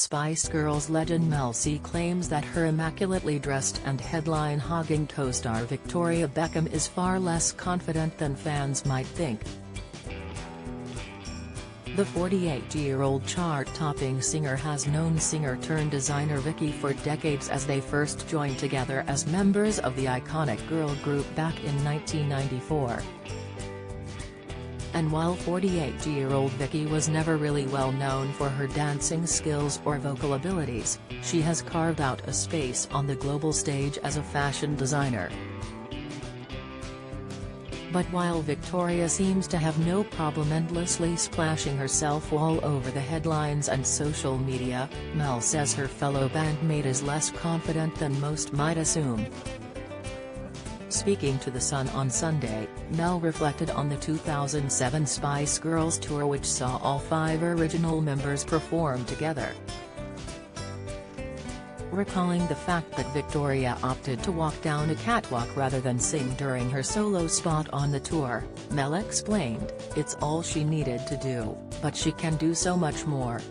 Spice Girls legend Mel C claims that her immaculately dressed and headline-hogging co-star Victoria Beckham is far less confident than fans might think. The 48-year-old chart-topping singer has known singer-turned-designer Vicki for decades, as they first joined together as members of the iconic girl group back in 1994. And while 48-year-old Vicki was never really well known for her dancing skills or vocal abilities, she has carved out a space on the global stage as a fashion designer. But while Victoria seems to have no problem endlessly splashing herself all over the headlines and social media, Mel says her fellow bandmate is less confident than most might assume. Speaking to The Sun on Sunday, Mel reflected on the 2007 Spice Girls tour, which saw all 5 original members perform together. Recalling the fact that Victoria opted to walk down a catwalk rather than sing during her solo spot on the tour, Mel explained, "It's all she needed to do, but she can do so much more.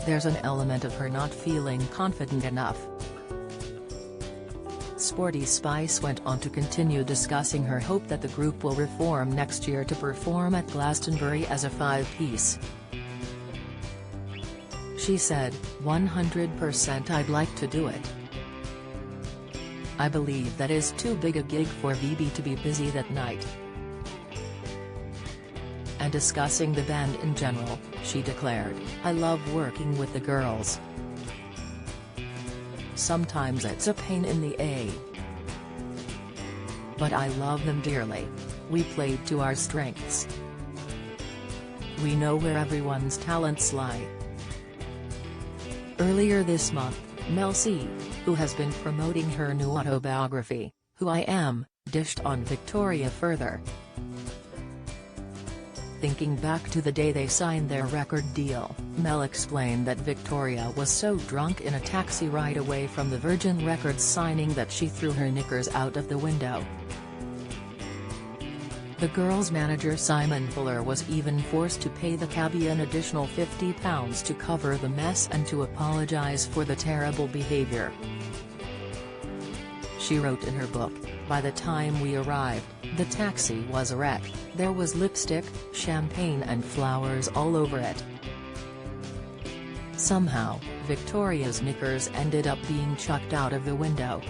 There's an element of her not feeling confident enough." Sporty Spice went on to continue discussing her hope that the group will reform next year to perform at Glastonbury as a 5-piece. She said, "100% I'd like to do it. I believe that is too big a gig for VB to be busy that night." And discussing the band in general, she declared, "I love working with the girls. Sometimes it's a pain in the A. But I love them dearly. We played to our strengths. We know where everyone's talents lie." Earlier this month, Mel C, who has been promoting her new autobiography, Who I Am, dished on Victoria further. Thinking back to the day they signed their record deal, Mel explained that Victoria was so drunk in a taxi ride away from the Virgin Records signing that she threw her knickers out of the window. The girls' manager Simon Fuller was even forced to pay the cabbie an additional £50 to cover the mess and to apologise for the terrible behaviour. She wrote in her book, "By the time we arrived, the taxi was a wreck. There was lipstick, champagne and flowers all over it. Somehow, Victoria's knickers ended up being chucked out of the window.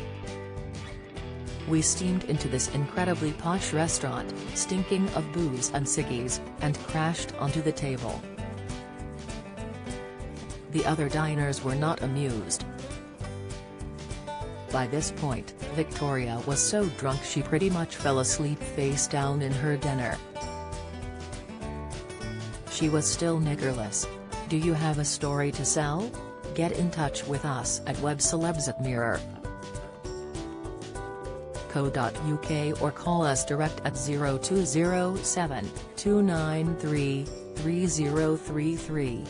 We steamed into this incredibly posh restaurant, stinking of booze and ciggies, and crashed onto the table. The other diners were not amused. By this point, Victoria was so drunk she pretty much fell asleep face down in her dinner. She was still knickerless. Do you have a story to sell? Get in touch with us at webcelebs@mirror.co.uk or call us direct at 0207 293 3033.